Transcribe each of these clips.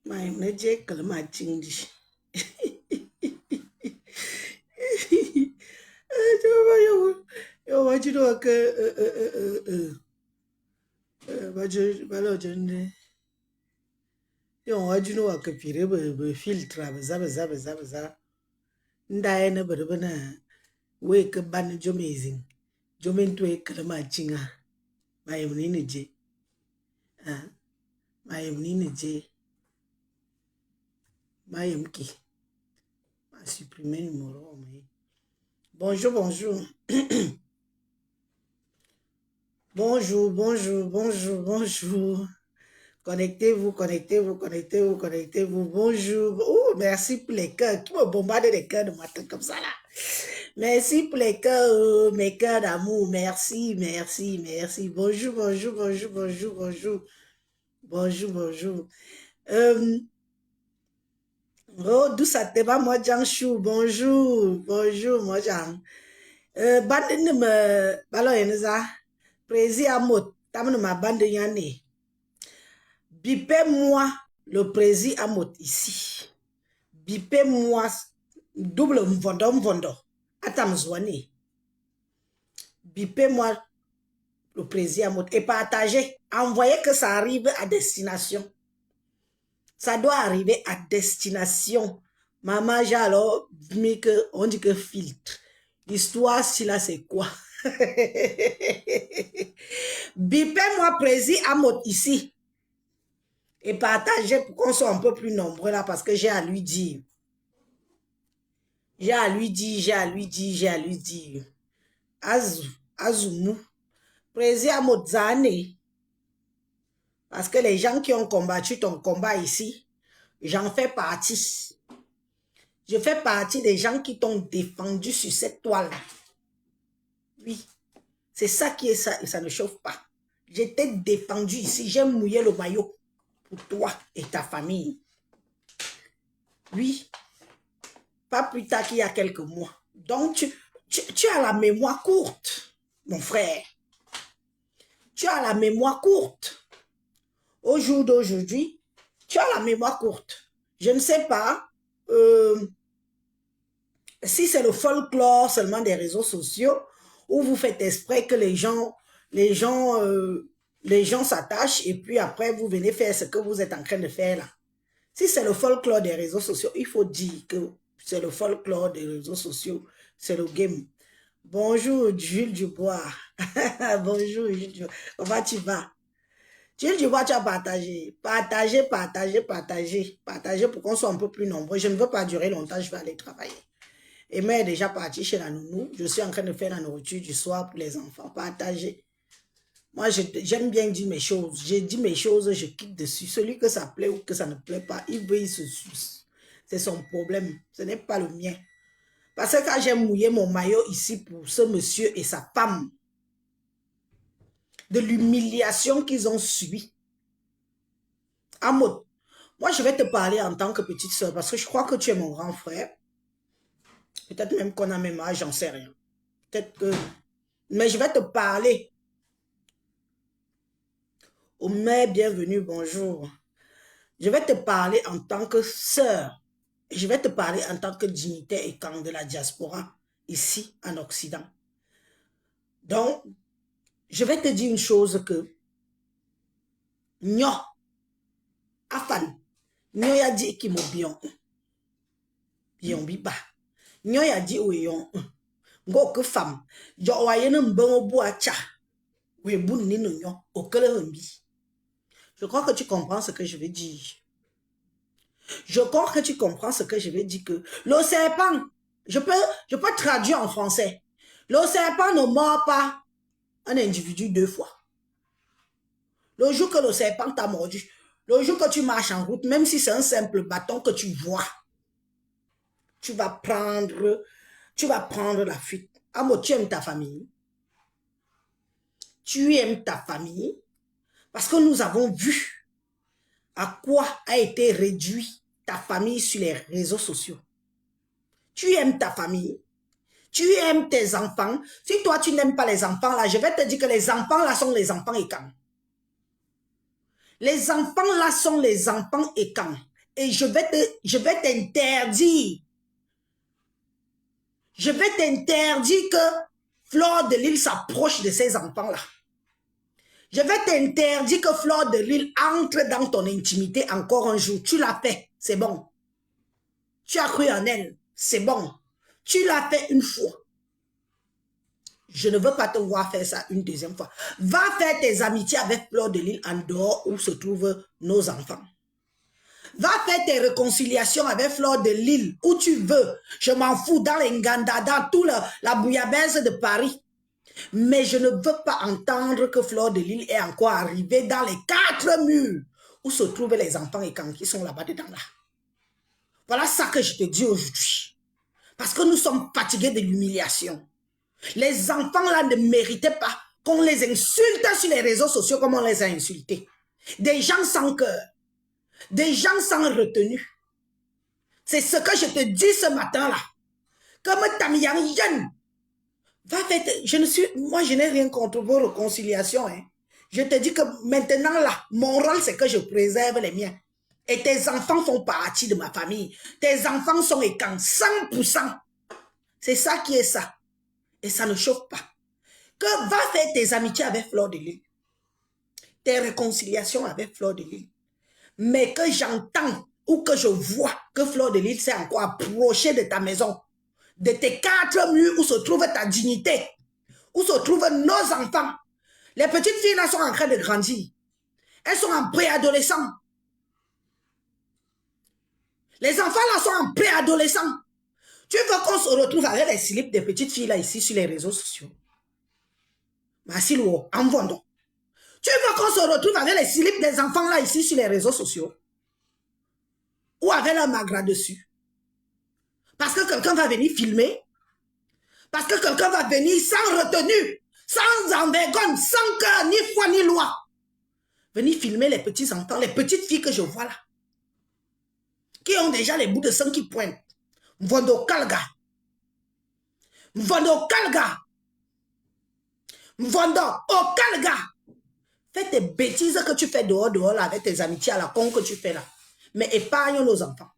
My neje kalma chingi. Yo, what you know? Yo, what you know? Pire be filtre baza. Ndaye na bana. Wake ban jomazing. Jomentu kalma chinga. My neje. My neje. My mki. Ma supprimer numéro. Bonjour. Bonjour. Connectez-vous. Bonjour. Oh, merci pour les cœurs. Qui me bombarde les cœurs de matin comme ça là? Merci pour les cœurs, mes cœurs d'amour. Merci. Bonjour. Oh, d'où ça te va, moi, Chou? Bonjour, moi, Jean. Bande me balo yenza. Prési Amot, tamne ma bande yane. Bipez-moi le prési Amot ici. Bipez-moi double mvondo. Atamzwane. Bipez-moi le prési Amot et partagez. Envoyez que ça arrive à destination. Ça doit arriver à destination. Maman, j'ai alors mis que, on dit que filtre. L'histoire, si là, c'est quoi? Bipez-moi prési Amot ici. Et partagez pour qu'on soit un peu plus nombreux là, parce que j'ai à lui dire. Azumu. Prési Amot Zane. Parce que les gens qui ont combattu ton combat ici, j'en fais partie. Je fais partie des gens qui t'ont défendu sur cette toile. Oui, c'est ça qui est ça et ça ne chauffe pas. Je t'ai défendu ici, j'ai mouillé le maillot pour toi et ta famille. Oui, pas plus tard qu'il y a quelques mois. Donc, tu as la mémoire courte, mon frère. Tu as la mémoire courte. Au jour d'aujourd'hui, tu as la mémoire courte. Je ne sais pas si c'est le folklore seulement des réseaux sociaux où vous faites exprès que les gens s'attachent et puis après vous venez faire ce que vous êtes en train de faire là. Si c'est le folklore des réseaux sociaux, il faut dire que c'est le folklore des réseaux sociaux, c'est le game. Bonjour Jules Dubois. Bonjour Jules Dubois. Comment tu vas? Jules Dubois, tu as partagé. Partagez pour qu'on soit un peu plus nombreux. Je ne veux pas durer longtemps, je vais aller travailler. Et mère est déjà partie chez la nounou. Je suis en train de faire la nourriture du soir pour les enfants. Partagez. Moi, j'aime bien dire mes choses. J'ai dit mes choses, je quitte dessus. Celui que ça plaît ou que ça ne plaît pas, il veut, il se suce. C'est son problème. Ce n'est pas le mien. Parce que quand j'ai mouillé mon maillot ici pour ce monsieur et sa femme, de l'humiliation qu'ils ont subi. Amot, moi, je vais te parler en tant que petite soeur parce que je crois que tu es mon grand frère. Peut-être même qu'on a même âge, j'en sais rien. Peut-être que... Mais je vais te parler. Oh, mère, bienvenue, bonjour. Je vais te parler en tant que sœur. Je vais te parler en tant que dignitaire et camp de la diaspora, ici, en Occident. Donc, je vais te dire une chose que... Nyo, afan, nyo ya di ki mo biyon. Biyon biba. Nyo ya di oyon. Ngo ke fam. Jo wayene mbongo bu acha. We bu nino nyo. Okele mbi. Je crois que tu comprends ce que je veux dire. Je crois que tu comprends ce que je veux dire que le serpent, je peux traduire en français. Le serpent ne mord pas un individu 2 fois. Le jour que le serpent t'a mordu, le jour que tu marches en route, même si c'est un simple bâton que tu vois, tu vas prendre la fuite. Amo, tu aimes ta famille. Tu aimes ta famille. Parce que nous avons vu à quoi a été réduit ta famille sur les réseaux sociaux. Tu aimes ta famille. Tu aimes tes enfants. Si toi, tu n'aimes pas les enfants, là, je vais te dire que les enfants, là, sont les enfants écans. Les enfants, là, sont les enfants écans. et je vais t'interdire. Je vais t'interdire que Fleur de Lys s'approche de ces enfants-là. Je vais t'interdire que Fleur de Lys entre dans ton intimité encore un jour. Tu l'as fait, c'est bon. Tu as cru en elle, c'est bon. Tu l'as fait une fois. Je ne veux pas te voir faire ça une deuxième fois. Va faire tes amitiés avec Fleur de Lys en dehors où se trouvent nos enfants. Va faire tes réconciliations avec Fleur de Lys où tu veux. Je m'en fous, dans les Nganda, dans tout la bouillabaisse de Paris. Mais je ne veux pas entendre que Fleur de Lys est encore arrivée dans les 4 murs où se trouvent les enfants et quand qui sont là-bas dedans là. Voilà ça que je te dis aujourd'hui. Parce que nous sommes fatigués de l'humiliation. Les enfants là ne méritaient pas qu'on les insulte sur les réseaux sociaux comme on les a insultés. Des gens sans cœur. Des gens sans retenue. C'est ce que je te dis ce matin là. Comme Tamiyang Yen. Moi, je n'ai rien contre vos réconciliations. Hein. Je te dis que maintenant, là, mon rôle, c'est que je préserve les miens. Et tes enfants font partie de ma famille. Tes enfants sont écans, 100%. C'est ça qui est ça. Et ça ne chauffe pas. Que va faire tes amitiés avec Fleur de Lys. Tes réconciliations avec Fleur de Lys. Mais que j'entends ou que je vois que Fleur de Lys s'est encore approchée de ta maison. De tes 4 murs où se trouve ta dignité, où se trouvent nos enfants. Les petites filles là sont en train de grandir. Elles sont en préadolescent. Les enfants là sont en préadolescent. Tu veux qu'on se retrouve avec les slips des petites filles là ici sur les réseaux sociaux? Masilo, en vendant. Tu veux qu'on se retrouve avec les slips des enfants là ici sur les réseaux sociaux? Ou avec leur magra dessus? Parce que quelqu'un va venir filmer. Parce que quelqu'un va venir sans retenue, sans envergogne, sans cœur, ni foi, ni loi. Venir filmer les petits enfants, les petites filles que je vois là. Qui ont déjà les bouts de sang qui pointent. Mvondo Kalga. Mvondo Kalga. Mvondo Kalga. Fais tes bêtises que tu fais dehors là, avec tes amitiés à la con que tu fais là. Mais épargne nos enfants.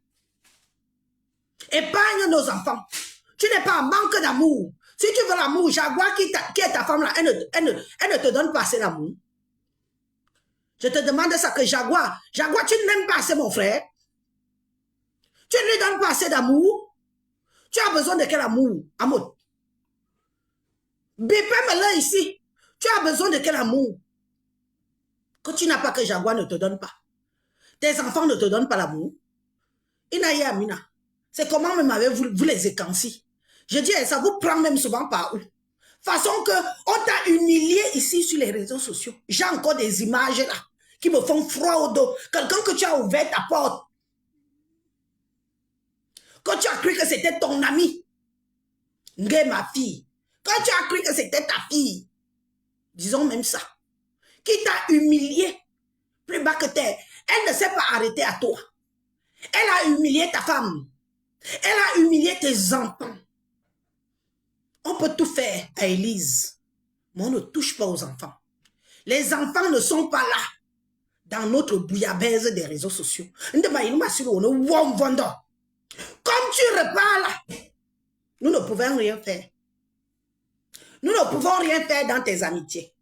Épargne nos enfants. Tu n'es pas en manque d'amour. Si tu veux l'amour, Jaguar qui est ta femme là, elle ne te donne pas assez d'amour. Je te demande ça que Jaguar, tu n'aimes pas assez mon frère. Tu ne lui donnes pas assez d'amour. Tu as besoin de quel amour, Amour? Bépé me là ici. Tu as besoin de quel amour? Que tu n'as pas, que Jaguar ne te donne pas. Tes enfants ne te donnent pas l'amour. Inaïe Amina. C'est comment même avec vous les écancis. Je dis, ça vous prend même souvent par où? Façon que on t'a humilié ici sur les réseaux sociaux. J'ai encore des images là qui me font froid au dos. Quelqu'un que tu as ouvert ta porte. Quand tu as cru que c'était ton ami. Ngé, ma fille. Quand tu as cru que c'était ta fille. Disons même ça. Qui t'a humilié plus bas que terre. Elle ne s'est pas arrêtée à toi. Elle a humilié ta femme. Elle a humilié tes enfants. On peut tout faire à Élise, mais on ne touche pas aux enfants. Les enfants ne sont pas là dans notre bouillabaisse des réseaux sociaux. Comme tu repars là, nous ne pouvons rien faire. Nous ne pouvons rien faire dans tes amitiés,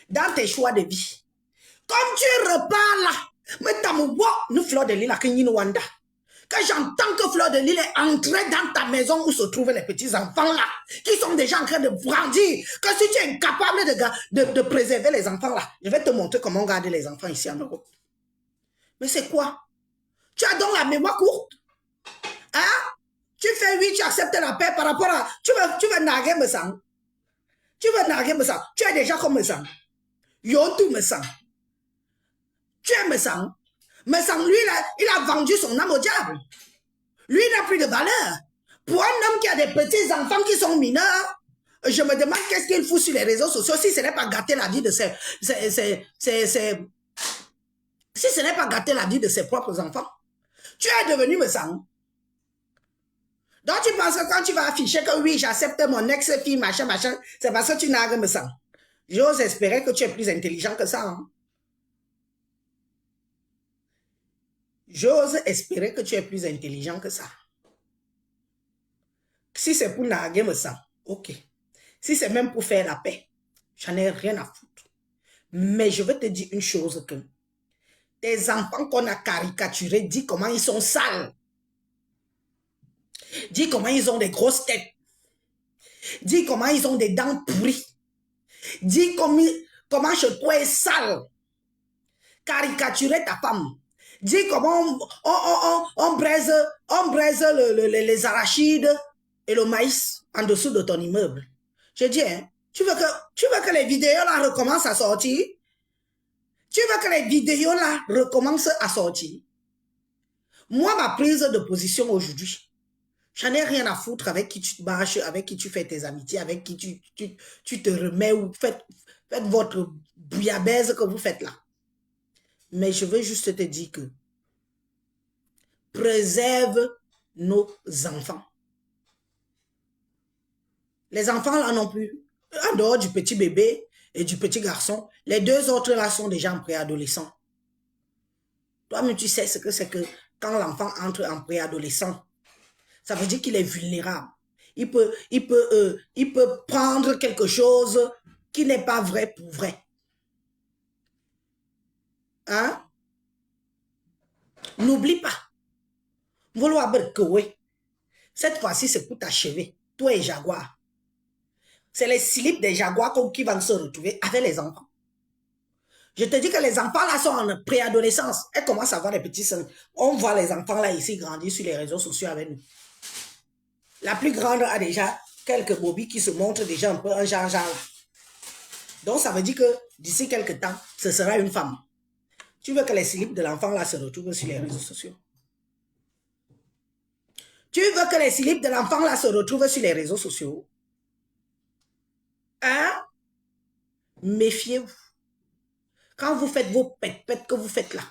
dans tes choix de vie. Comme tu repars là, nous Fleur de Lys là, que j'entends que Fleur de Lys est entrée dans ta maison où se trouvent les petits-enfants là, qui sont déjà en train de grandir, que si tu es incapable de préserver les enfants là, je vais te montrer comment garder les enfants ici en Europe. Mais c'est quoi? Tu as donc la mémoire courte? Hein? Tu fais oui, tu acceptes la paix par rapport à... Tu veux narguer me sang? Tu veux narguer me sang? Tu es déjà comme me sang. Yotu me sang. Tu es me sang. Mais sans lui, là, il a vendu son âme au diable. Lui, il n'a plus de valeur. Pour un homme qui a des petits-enfants qui sont mineurs, je me demande qu'est-ce qu'il fout sur les réseaux sociaux si ce n'est pas gâter la vie de si ce n'est pas gâter la vie de ses propres enfants. Tu es devenu me sang. Donc tu penses que quand tu vas afficher que oui, j'accepte mon ex-fille, machin, c'est parce que tu n'as me sang. J'ose espérer que tu es plus intelligent que ça. Hein? J'ose espérer que tu es plus intelligent que ça. Si c'est pour narguer me sang, ok. Si c'est même pour faire la paix, j'en ai rien à foutre. Mais je veux te dire une chose que tes enfants qu'on a caricaturés, dis comment ils sont sales. Dis comment ils ont des grosses têtes. Dis comment ils ont des dents pourries. Dis comment chez toi est sale. Caricaturer ta femme. Dis comment on braise les arachides et le maïs en dessous de ton immeuble. Je dis, hein, tu veux que les vidéos là recommencent à sortir? Tu veux que les vidéos là recommencent à sortir? Moi, ma prise de position aujourd'hui, j'en ai rien à foutre avec qui tu marches, avec qui tu fais tes amitiés, avec qui tu te remets ou faites votre bouillabaisse que vous faites là. Mais je veux juste te dire que préserve nos enfants. Les enfants là non plus, en dehors du petit bébé et du petit garçon, les deux autres là sont déjà en préadolescent. Toi-même, tu sais ce que c'est que quand l'enfant entre en préadolescent, ça veut dire qu'il est vulnérable. Il peut prendre quelque chose qui n'est pas vrai pour vrai. Hein? N'oublie pas. Vouloir que oui. Cette fois-ci, c'est pour t'achever. Toi et Jaguar. C'est les slips des Jaguars qui vont se retrouver avec les enfants. Je te dis que les enfants là sont en préadolescence. Elles commencent à avoir des petits seins. On voit les enfants là ici grandir sur les réseaux sociaux avec nous. La plus grande a déjà quelques bobis qui se montrent déjà un peu un genre. Donc ça veut dire que d'ici quelques temps, ce sera une femme. Tu veux que les slips de l'enfant là se retrouvent sur les réseaux sociaux? Tu veux que les slips de l'enfant là se retrouvent sur les réseaux sociaux? Hein? Méfiez-vous. Quand vous faites vos pètes que vous faites là,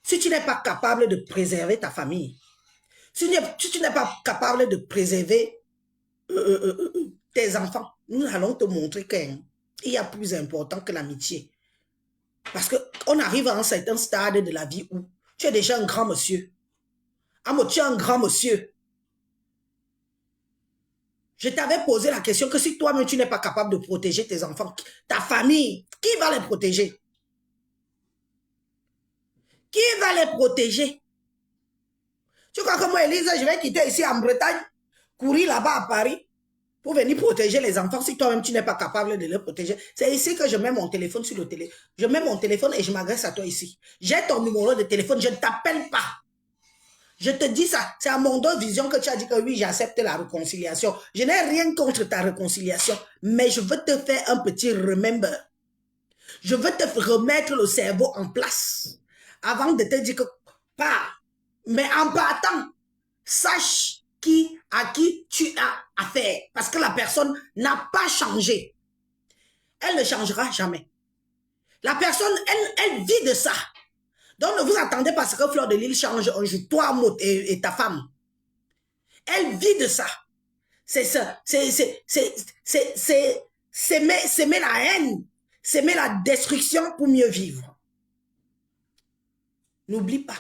si tu n'es pas capable de préserver ta famille, si tu n'es pas capable de préserver tes enfants, nous allons te montrer qu'il y a plus important que l'amitié. Parce qu'on arrive à un certain stade de la vie où tu es déjà un grand monsieur. Tu es un grand monsieur. Je t'avais posé la question que si toi-même tu n'es pas capable de protéger tes enfants, ta famille, qui va les protéger? Qui va les protéger? Tu crois que moi, Elise, je vais quitter ici en Bretagne, courir là-bas à Paris pour venir protéger les enfants si toi-même tu n'es pas capable de les protéger? C'est ici que je mets mon téléphone sur le télé. Je mets mon téléphone et je m'adresse à toi ici. J'ai ton numéro de téléphone, je ne t'appelle pas. Je te dis ça, c'est à mon dos vision que tu as dit que oui, j'accepte la réconciliation. Je n'ai rien contre ta réconciliation, mais je veux te faire un petit remember. Je veux te remettre le cerveau en place avant de te dire que pas. Mais en partant, sache à qui tu as affaire. Parce que la personne n'a pas changé. Elle ne changera jamais. La personne, elle vit de ça. Donc, ne vous attendez pas à ce que Fleur de Lille change un jour, toi Maud et ta femme. Elle vit de ça. C'est ça. C'est s'aimer la haine. S'aimer la destruction pour mieux vivre. N'oublie pas.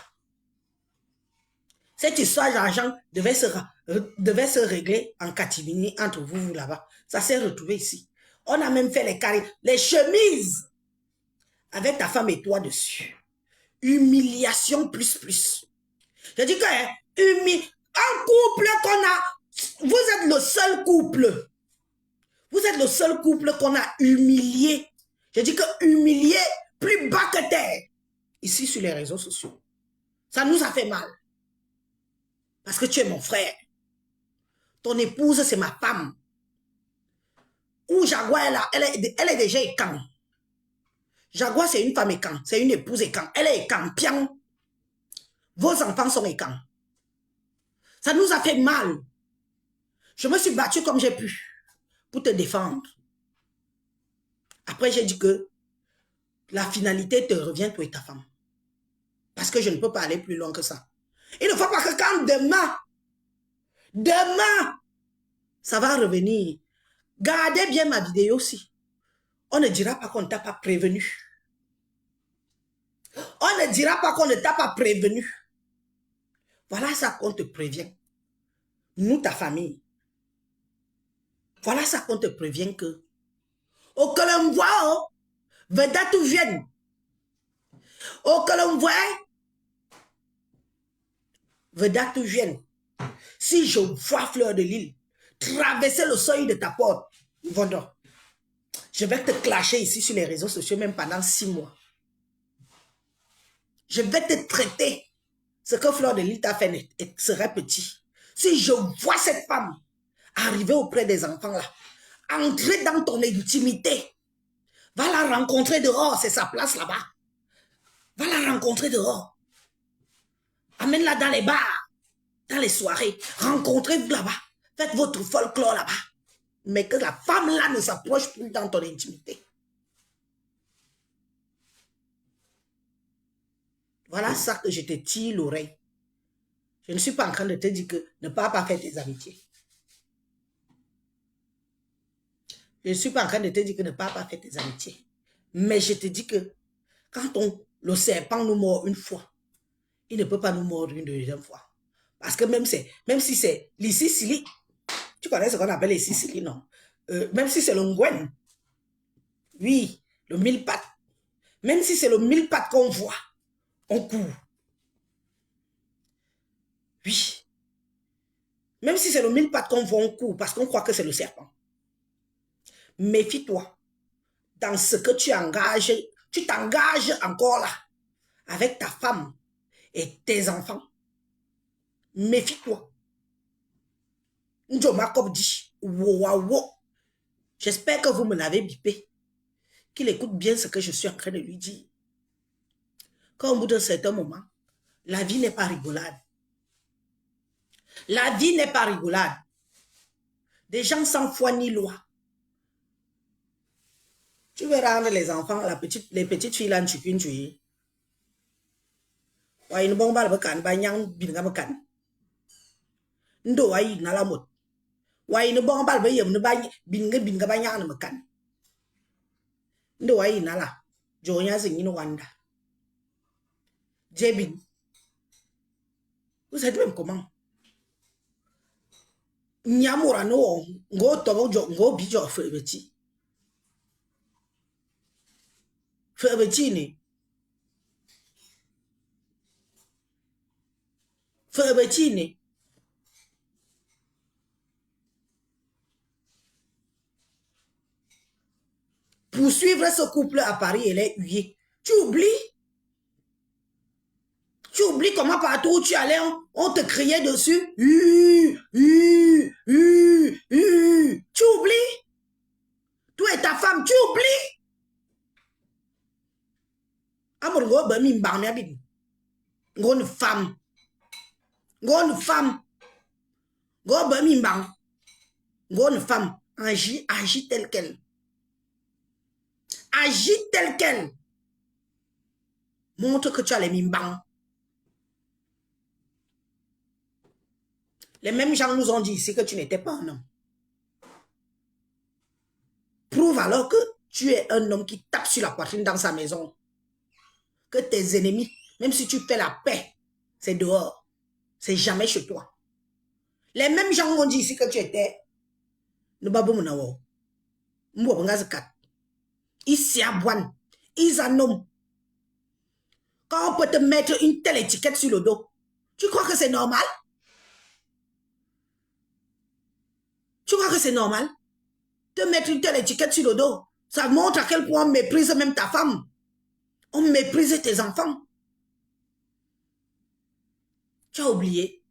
Cette histoire d'argent devait se régler en catimini entre vous là-bas. Ça s'est retrouvé ici. On a même fait les chemises avec ta femme et toi dessus. Humiliation plus. Je dis que un couple qu'on a, vous êtes le seul couple. Vous êtes le seul couple qu'on a humilié. Je dis que humilié plus bas que terre. Ici sur les réseaux sociaux. Ça nous a fait mal. Parce que tu es mon frère. Ton épouse, c'est ma femme. Ou Jaguar, elle est déjà écan. Jaguar, c'est une femme écan. C'est une épouse écan. Elle est écan. Pian. Vos enfants sont écan. Ça nous a fait mal. Je me suis battue comme j'ai pu pour te défendre. Après, j'ai dit que la finalité te revient, toi et ta femme. Parce que je ne peux pas aller plus loin que ça. Il ne faut pas que quand demain, ça va revenir. Gardez bien ma vidéo aussi. On ne dira pas qu'on ne t'a pas prévenu. On ne dira pas qu'on ne t'a pas prévenu. Voilà ça qu'on te prévient. Nous, ta famille. Voilà ça qu'on te prévient que. Au que l'on voit, oh, vedette ou vienne. Au que l'on voit, vedette ou vienne. Si je vois Fleur de Lys traverser le seuil de ta porte, Vendor, je vais te clasher ici sur les réseaux sociaux même pendant 6 mois. Je vais te traiter. Ce que Fleur de Lys t'a fait serait petit. Si je vois cette femme arriver auprès des enfants là, entrer dans ton intimité, va la rencontrer dehors, c'est sa place là-bas. Va la rencontrer dehors. Amène-la dans les bars, dans les soirées. Rencontrez-vous là-bas. Faites votre folklore là-bas. Mais que la femme là ne s'approche plus dans ton intimité. Voilà ça que je te tire l'oreille. Je ne suis pas en train de te dire que ne pas faire tes amitiés. Je ne suis pas en train de te dire que ne pas faire tes amitiés. Mais je te dis que quand le serpent nous mord une fois, il ne peut pas nous mordre une deuxième fois. Parce que même si c'est les Sicilies, tu connais ce qu'on appelle les Sicilies, non? Même si c'est le ngwen, oui, le mille pattes, même si c'est le mille pattes qu'on voit, on court. Oui. Même si c'est le mille pattes qu'on voit, on court parce qu'on croit que c'est le serpent. Méfie-toi. Dans ce que tu engages, tu t'engages encore là, avec ta femme et tes enfants. Méfie-toi. Ndjoma dit, wow. J'espère que vous me l'avez bipé. Qu'il écoute bien ce que je suis en train de lui dire. Qu'au bout d'un certain moment, la vie n'est pas rigolade. La vie n'est pas rigolade. Des gens sans foi ni loi. Tu veux rendre les enfants, les petites filles là, tu peux tuer. Ouais, une bombe, elle banyang binga kan. Ndo ouais, na la mot. Ouais, une bombe, elle yem ne binga banyang na kan. Ndo ouais, na la. Jonya zing in Wanda. Jebin. Vous savez même comment? Nyamura no, ngo tobo jo, ngo bijo febeti. Febeti ni. Pour suivre ce couple à Paris, elle est huée. Tu oublies? Tu oublies comment partout où tu allais, on te criait dessus. Tu oublies? Toi et ta femme, tu oublies? Amour, une femme. Une femme. Une femme. Agis telle qu'elle. Agis telle qu'elle. Montre que tu as les mimbang. Les mêmes gens nous ont dit ici que tu n'étais pas un homme. Prouve alors que tu es un homme qui tape sur la poitrine dans sa maison. Que tes ennemis, même si tu fais la paix, c'est dehors. C'est jamais chez toi. Les mêmes gens ont dit ici que tu étais. Ici à Boine, ils en ont. Quand on peut te mettre une telle étiquette sur le dos, tu crois que c'est normal? Tu crois que c'est normal? Te mettre une telle étiquette sur le dos, ça montre à quel point on méprise même ta femme. On méprise tes enfants. Tu as oublié.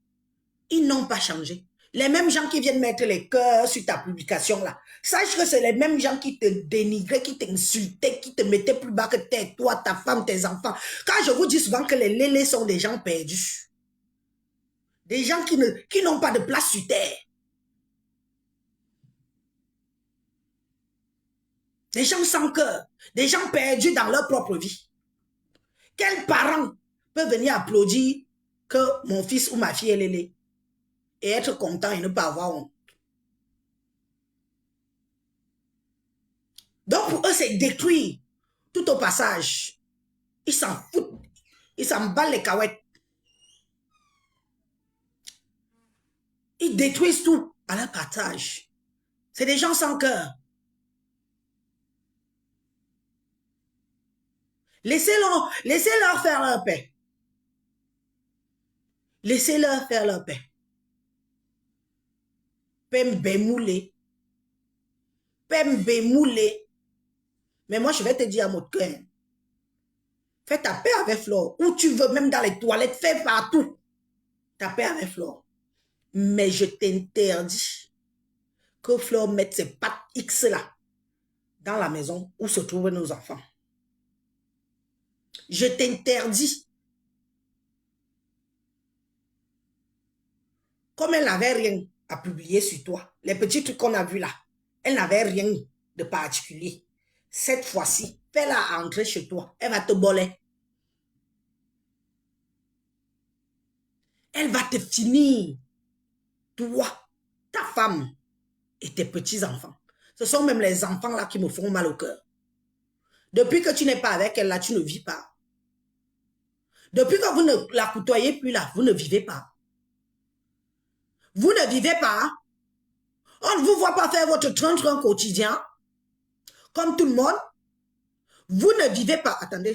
Ils n'ont pas changé. Les mêmes gens qui viennent mettre les cœurs sur ta publication là, sache que c'est les mêmes gens qui te dénigraient, qui t'insultaient, qui te mettaient plus bas que toi, ta femme, tes enfants. Quand je vous dis souvent que les lélés sont des gens perdus, des gens qui n'ont pas de place sur terre, des gens sans cœur, des gens perdus dans leur propre vie. Quel parent peut venir applaudir que mon fils ou ma fille est lélé et être content et ne pas avoir honte? Donc pour eux, c'est détruire tout au passage. Ils s'en foutent. Ils s'emballent les cahuètes. Ils détruisent tout à leur partage. C'est des gens sans cœur. Laissez-leur faire leur paix. Laissez-leur faire leur paix. Pembe moulé. Pembe moulé. Mais moi, je vais te dire à mon cœur. Fais ta paix avec Flore. Où tu veux, même dans les toilettes, fais partout. Ta paix avec Flore. Mais je t'interdis que Flore mette ses pattes X là dans la maison où se trouvent nos enfants. Je t'interdis. Comme elle n'avait rien à publier sur toi, les petits trucs qu'on a vus là, elle n'avait rien de particulier. Cette fois-ci, fais-la entrer chez toi. Elle va te boler. Elle va te finir. Toi, ta femme et tes petits-enfants. Ce sont même les enfants là qui me font mal au cœur. Depuis que tu n'es pas avec elle là, tu ne vis pas. Depuis que vous ne la côtoyez plus là, vous ne vivez pas. Vous ne vivez pas. On ne vous voit pas faire votre 30 quotidien. Comme tout le monde. Vous ne vivez pas. Attendez,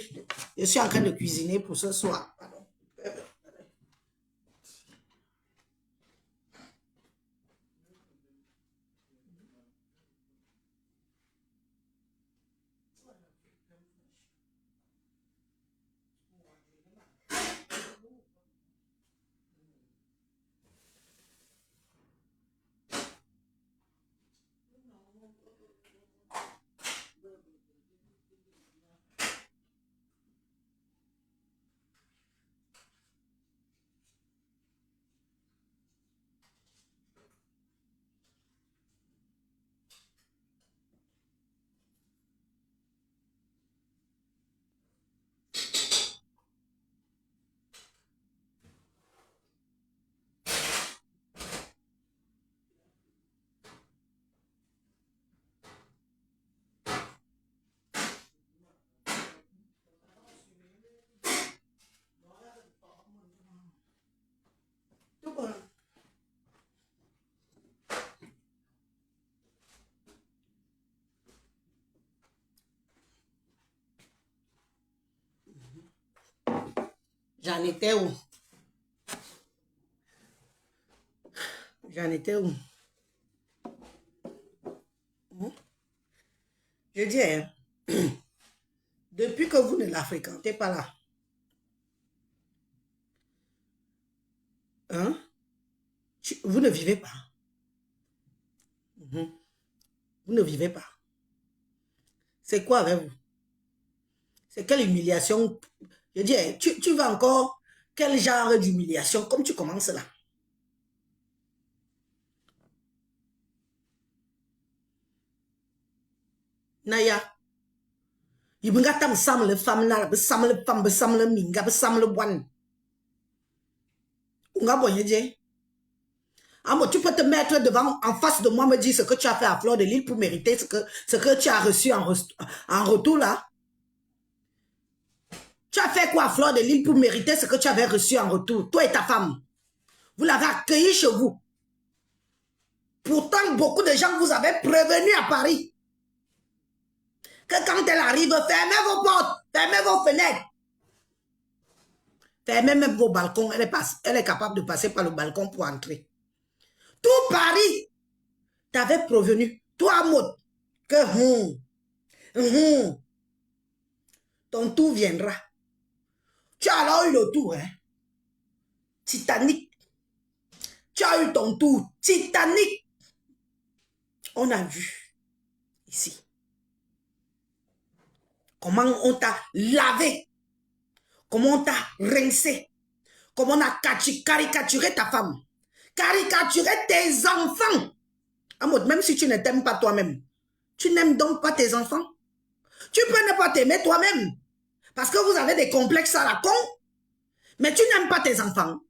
je suis en train de cuisiner pour ce soir. Pardon. J'en étais où? J'en étais où? Je dis, hein, depuis que vous ne la fréquentez pas là, hein, vous ne vivez pas. Vous ne vivez pas. C'est quoi avec vous? C'est quelle humiliation? Je dis, hein, tu vas encore, quel genre d'humiliation comme tu commences là? Naya, il me gâte sam le femme là, sam le femme, sam le minga, sam le boine. Unga boye. Tu peux te mettre devant, en face de moi, me dire ce que tu as fait à Fleur de Lys pour mériter ce que tu as reçu en retour là. Tu as fait quoi à Fleur de Lys pour mériter ce que tu avais reçu en retour, toi et ta femme? Vous l'avez accueilli chez vous. Pourtant, beaucoup de gens vous avaient prévenu à Paris que quand elle arrive, fermez vos portes, fermez vos fenêtres. Fermez même vos balcons. Elle est capable de passer par le balcon pour entrer. Tout Paris t'avait prévenu, toi, Maud, que ton tour viendra. Tu as alors eu le tour, hein? Titanic. Tu as eu ton tour. Titanic. On a vu ici comment on t'a lavé, comment on t'a rincé, comment on a caricaturé ta femme, caricaturé tes enfants. Amod, même si tu ne t'aimes pas toi-même, tu n'aimes donc pas tes enfants. Tu peux ne pas t'aimer toi-même parce que vous avez des complexes à la con, mais tu n'aimes pas tes enfants.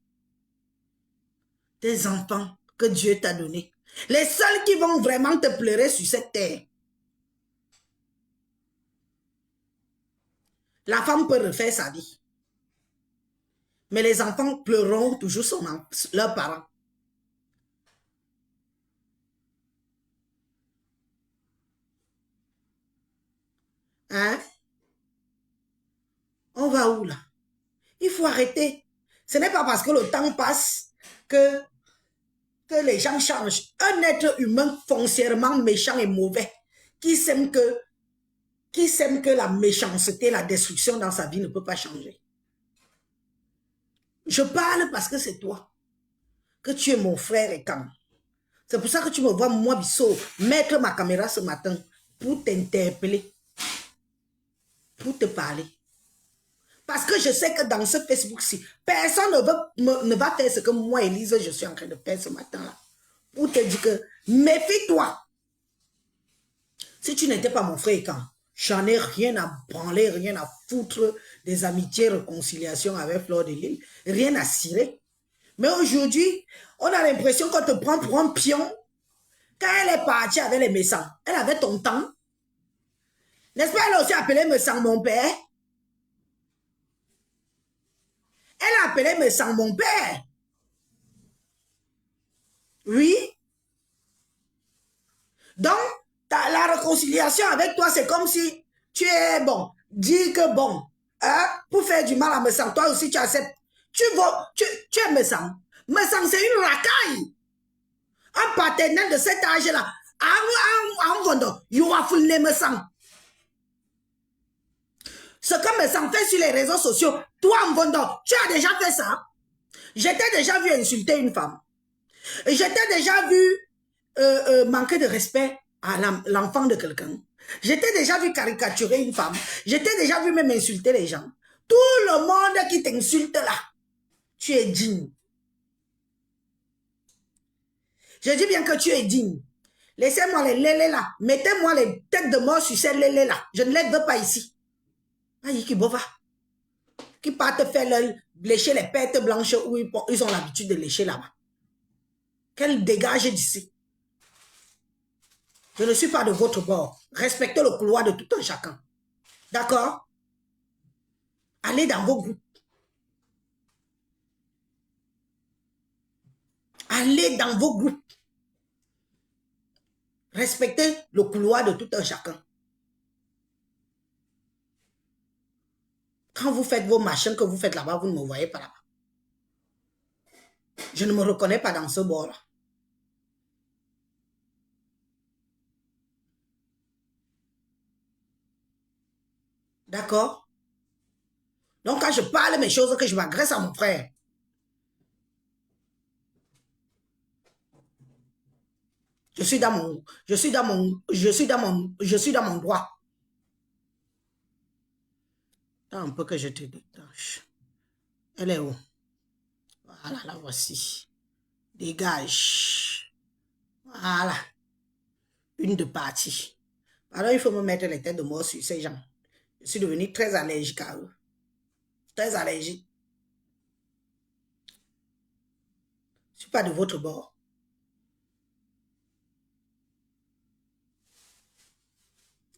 Tes enfants que Dieu t'a donnés. Les seuls qui vont vraiment te pleurer sur cette terre. La femme peut refaire sa vie. Mais les enfants pleureront toujours leurs parents. Hein? On va où là? Il faut arrêter. Ce n'est pas parce que le temps passe que les gens changent. Un être humain foncièrement méchant et mauvais qui sème que la méchanceté, la destruction dans sa vie ne peut pas changer. Je parle parce que c'est toi, que tu es mon frère et quand. C'est pour ça que tu me vois, moi, Bissot, mettre ma caméra ce matin pour t'interpeller, pour te parler. Parce que je sais que dans ce Facebook-ci, personne ne va faire ce que moi, Élise, je suis en train de faire ce matin-là. Pour te dire que méfie-toi. Si tu n'étais pas mon frère quand, j'en ai rien à branler, rien à foutre des amitiés, réconciliations avec Fleur de Lille, rien à cirer. Mais aujourd'hui, on a l'impression qu'on te prend pour un pion. Quand elle est partie avec les méchants, elle avait ton temps. N'est-ce pas, elle a aussi appelé méchant mon père? Elle a appelé méchant mon père. Oui. Donc, la réconciliation avec toi, c'est comme si tu es bon. Dis que bon, hein, pour faire du mal à méchant, toi aussi tu acceptes. Tu es méchant. Méchant, c'est une racaille. Un paternel de cet âge-là. Il y aura foulé méchant. Ce que méchant fait sur les réseaux sociaux, toi, Mvondo, tu as déjà fait ça. J'étais déjà vu insulter une femme. J'étais déjà vu manquer de respect à l'enfant de quelqu'un. J'étais déjà vu caricaturer une femme. J'étais déjà vu même insulter les gens. Tout le monde qui t'insulte là, tu es digne. Je dis bien que tu es digne. Laissez-moi les lélés là. Mettez-moi les têtes de mort sur ces lélés là. Je ne les veux pas ici. Aïe, qui bova. Qui partent faire lécher les pertes blanches où ils ont l'habitude de lécher là-bas. Qu'elles dégagent d'ici. Je ne suis pas de votre bord. Respectez le couloir de tout un chacun. D'accord? Allez dans vos groupes. Allez dans vos groupes. Respectez le couloir de tout un chacun. Quand vous faites vos machins que vous faites là-bas, vous ne me voyez pas là-bas. Je ne me reconnais pas dans ce bord-là. D'accord? Donc quand je parle mes choses, que je m'agresse à mon frère, je suis dans mon droit. Attends un peu que je te détache. Elle est où? Voilà, la voici. Dégage. Voilà. Une de partie. Alors, il faut me mettre les têtes de mort sur ces gens. Je suis devenue très allergique à eux. Très allergique. Je ne suis pas de votre bord.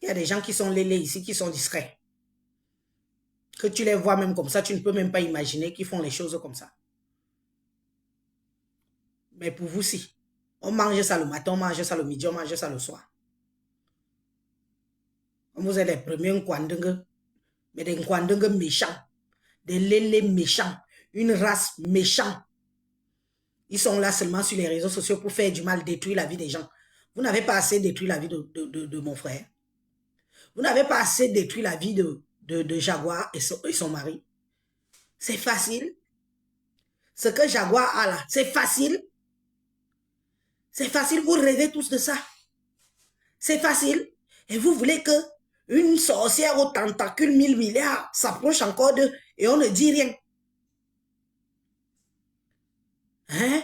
Il y a des gens qui sont lélés ici, qui sont discrets. Que tu les vois même comme ça, tu ne peux même pas imaginer qu'ils font les choses comme ça. Mais pour vous, si. On mange ça le matin, on mange ça le midi, on mange ça le soir. Vous êtes les premiers Nkwandenge, mais des Nkwandenge méchants. Des lélés méchants. Une race méchante. Ils sont là seulement sur les réseaux sociaux pour faire du mal, détruire la vie des gens. Vous n'avez pas assez détruit la vie de mon frère. Vous n'avez pas assez détruit la vie de Jaguar et son mari. C'est facile. Ce que Jaguar a là, c'est facile. C'est facile, vous rêvez tous de ça. C'est facile. Et vous voulez que une sorcière aux tentacules 1000 milliards s'approche encore d'eux et on ne dit rien. Hein?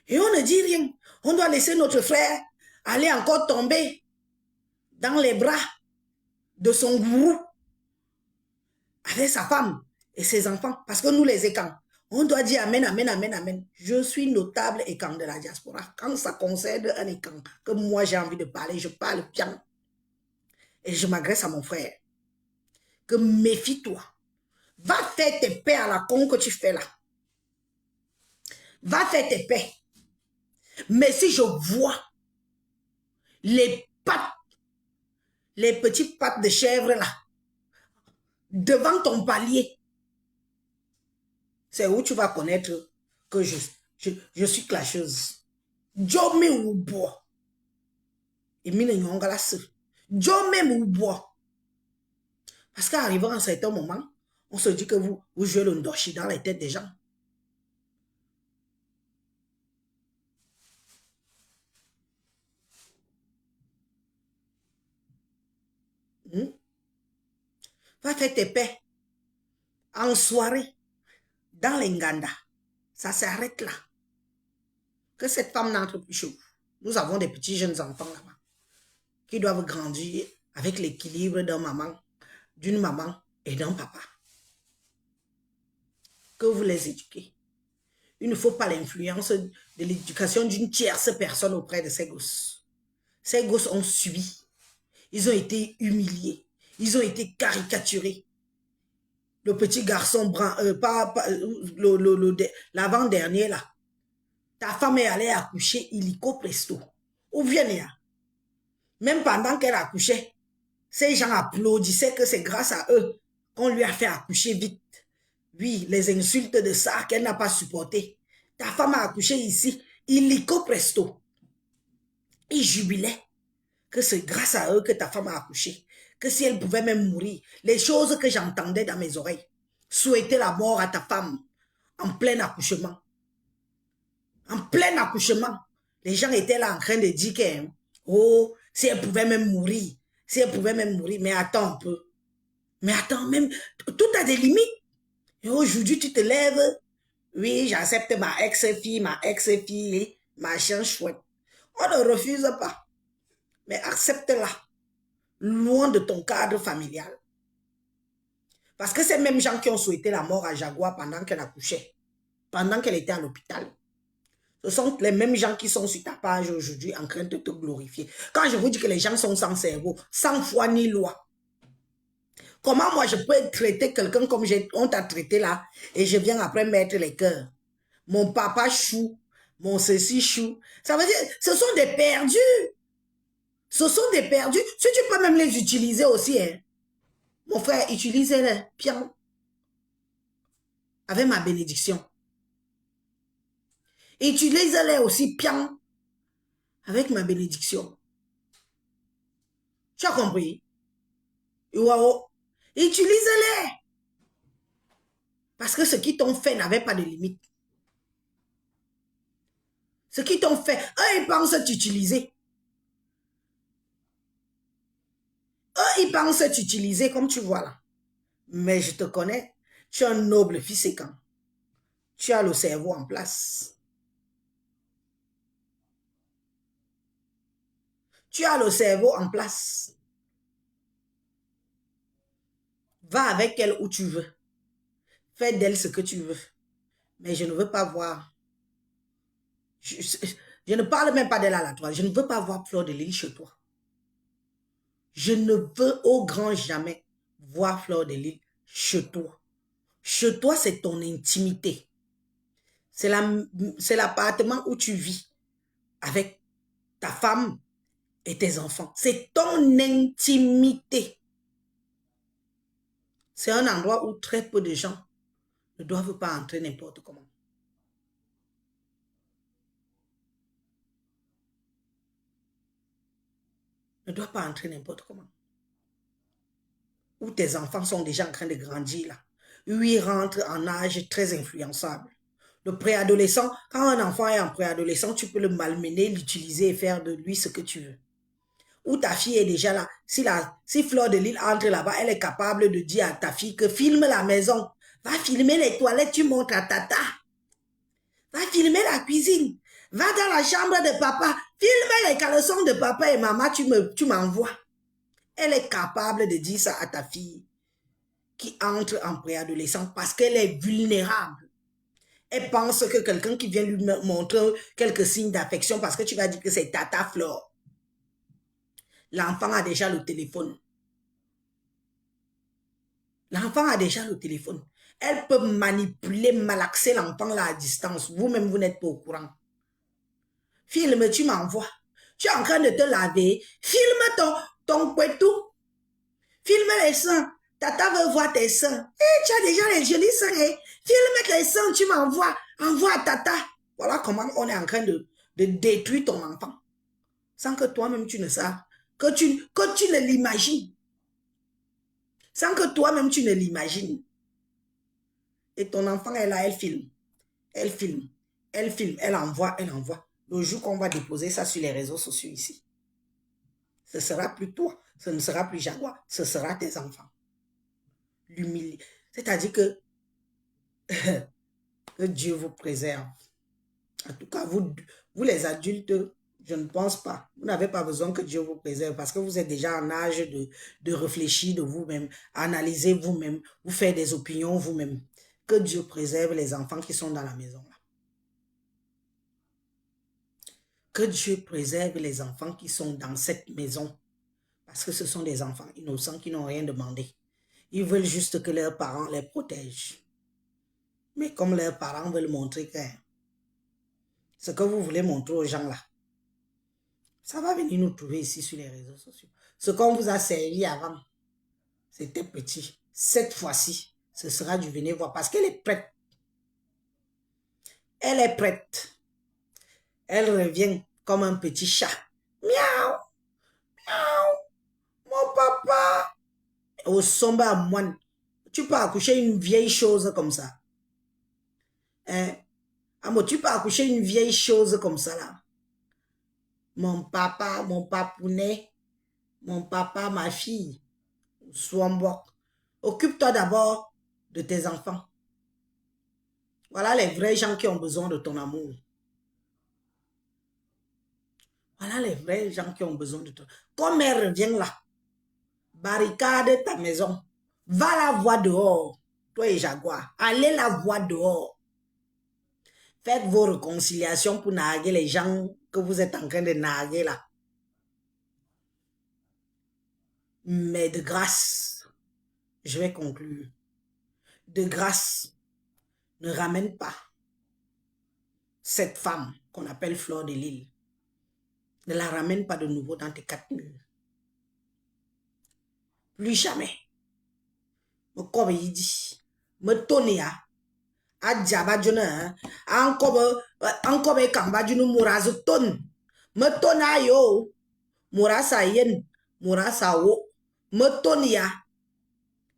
Et on ne dit rien. On doit laisser notre frère aller encore tomber dans les bras de son gourou avec sa femme et ses enfants. Parce que nous, les écans, on doit dire amen, amen, amen, amen. Je suis notable écan de la diaspora. Quand ça concerne un écan que moi j'ai envie de parler, je parle bien. Et je m'agresse à mon frère. Que méfie-toi. Va faire tes paix à la con que tu fais là. Va faire tes paix. Mais si je vois les pattes, les petites pattes de chèvre là, devant ton palier, c'est où tu vas connaître que je suis clasheuse. Jome ou bois. Et mine nyongala se. Jome ou bois. Parce qu'arrivant à un certain moment, on se dit que vous jouez le ndoshi dans les têtes des gens. Va faire tes paix en soirée dans les Nganda. Ça s'arrête là. Que cette femme n'entre plus chez vous. Nous avons des petits jeunes enfants là-bas qui doivent grandir avec l'équilibre d'une maman et d'un papa. Que vous les éduquez. Il ne faut pas l'influence de l'éducation d'une tierce personne auprès de ces gosses. Ces gosses ont subi. Ils ont été humiliés. Ils ont été caricaturés. Le petit garçon brun, l'avant-dernier là, ta femme est allée accoucher illico presto. Ou bien, même pendant qu'elle accouchait, ces gens applaudissaient que c'est grâce à eux qu'on lui a fait accoucher vite. Oui, les insultes de ça qu'elle n'a pas supporté. Ta femme a accouché ici, illico presto. Ils jubilaient que c'est grâce à eux que ta femme a accouché. Que si elle pouvait même mourir, les choses que j'entendais dans mes oreilles, souhaiter la mort à ta femme en plein accouchement. En plein accouchement, les gens étaient là en train de dire que, oh, si elle pouvait même mourir, si elle pouvait même mourir, mais attends un peu. Mais attends, même, tout a des limites. Et aujourd'hui, tu te lèves, oui, j'accepte ma ex-fille, machin chouette. On ne refuse pas, mais accepte-la, loin de ton cadre familial. Parce que c'est même gens qui ont souhaité la mort à Jaguar pendant qu'elle accouchait, pendant qu'elle était à l'hôpital. Ce sont les mêmes gens qui sont sur ta page aujourd'hui en train de te glorifier. Quand je vous dis que les gens sont sans cerveau, sans foi ni loi, comment moi je peux traiter quelqu'un comme on t'a traité là et je viens après mettre les cœurs? Mon papa chou, mon ceci chou. Ça veut dire, ce sont des perdus. Ce sont des perdus. Si tu peux même les utiliser aussi, hein. Mon frère, utilisez-les, bien. Avec ma bénédiction. Utilisez-les aussi, bien. Avec ma bénédiction. Tu as compris? Wow. Utilisez-les. Parce que ce qu'ils t'ont fait n'avait pas de limite. Ce qu'ils t'ont fait, eux, ils pensent t'utiliser. Eux, ils pensent t'utiliser comme tu vois là. Mais je te connais. Tu es un noble fils séquent. Tu as le cerveau en place. Tu as le cerveau en place. Va avec elle où tu veux. Fais d'elle ce que tu veux. Mais je ne veux pas voir. Je ne parle même pas d'elle à la toile. Je ne veux pas voir Fleur de Lys chez toi. Je ne veux au grand jamais voir Fleur de Lys chez toi. Chez toi, c'est ton intimité. C'est l'appartement où tu vis avec ta femme et tes enfants. C'est ton intimité. C'est un endroit où très peu de gens ne doivent pas entrer n'importe comment. Ne doivent pas entrer n'importe comment. Où tes enfants sont déjà en train de grandir là. Où ils rentrent en âge très influençable. Le préadolescent, quand un enfant est en préadolescent, tu peux le malmener, l'utiliser et faire de lui ce que tu veux. Où ta fille est déjà là. Si Fleur de Lys entre là-bas, elle est capable de dire à ta fille que filme la maison. Va filmer les toilettes, tu montres à tata. Va filmer la cuisine. Va dans la chambre de papa. Filme les caleçons de papa et maman, tu m'envoies. Elle est capable de dire ça à ta fille qui entre en préadolescence parce qu'elle est vulnérable. Elle pense que quelqu'un qui vient lui montrer quelques signes d'affection parce que tu vas dire que c'est tata Flore. L'enfant a déjà le téléphone. L'enfant a déjà le téléphone. elle peut manipuler, malaxer l'enfant là à distance. Vous-même, vous n'êtes pas au courant. Filme, tu m'envoies. Tu es en train de te laver. Filme ton couetou. Filme les seins. Tata veut voir tes seins. Tu as déjà les jolis seins. Filme les seins, tu m'envoies. Envoie à Tata. Voilà comment on est en train de détruire ton enfant. Sans que toi-même tu ne saches. Que tu ne l'imagines. Sans que toi-même tu ne l'imagines. Et ton enfant est là, elle filme. Elle filme. Elle filme. Elle envoie. Elle envoie. Le jour qu'on va déposer ça sur les réseaux sociaux ici, ce sera plus toi. Ce ne sera plus Jaguar. Ce sera tes enfants. L'humilier. C'est-à-dire que Dieu vous préserve. En tout cas, vous les adultes, je ne pense pas. Vous n'avez pas besoin que Dieu vous préserve parce que vous êtes déjà en âge de réfléchir de vous-même, analyser vous-même, vous faire des opinions vous-même. Que Dieu préserve les enfants qui sont dans la maison. Que Dieu préserve les enfants qui sont dans cette maison. Parce que ce sont des enfants innocents qui n'ont rien demandé. Ils veulent juste que leurs parents les protègent. Mais comme leurs parents veulent montrer que ce que vous voulez montrer aux gens là, ça va venir nous trouver ici sur les réseaux sociaux. Ce qu'on vous a servi avant, c'était petit. Cette fois-ci, ce sera du venez voir parce qu'elle est prête. Elle est prête. Elle revient comme un petit chat. Miaou, miaou, mon papa. Au sombre à moine. Tu peux accoucher une vieille chose comme ça. Hein? Amo, tu peux accoucher une vieille chose comme ça là. Mon papa, mon papounet, mon papa, ma fille. Swambok. Occupe-toi d'abord de tes enfants. Voilà les vrais gens qui ont besoin de ton amour. Voilà les vrais gens qui ont besoin de toi. Comme elle revient là, barricade ta maison. Va la voir dehors. Toi et Jaguar, allez la voir dehors. Faites vos réconciliations pour narguer les gens que vous êtes en train de narguer là. Mais de grâce, je vais conclure. De grâce, ne ramène pas cette femme qu'on appelle Fleur de Lys. Ne la ramène pas de nouveau dans tes 4 murs. Plus jamais. Comme il dit, me tonner à Djaba Djona, encore un kamba d'une mourazo ton. Me tonna yo, mourasa yen, mourasa wo. Me tonner,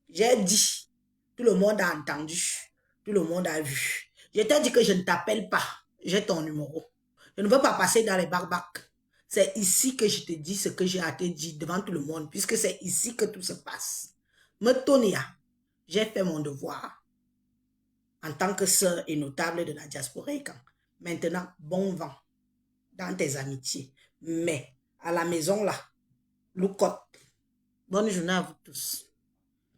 j'ai dit, tout le monde a entendu, tout le monde a vu. Je t'ai dit que je ne t'appelle pas, j'ai ton numéro. Je ne veux pas passer dans les barbacs. C'est ici que je te dis ce que j'ai à te dire devant tout le monde, puisque c'est ici que tout se passe. Me Tonia, j'ai fait mon devoir en tant que sœur et notable de la diaspora. Maintenant, bon vent dans tes amitiés. Mais à la maison là, loucotte. Bonne journée à vous tous.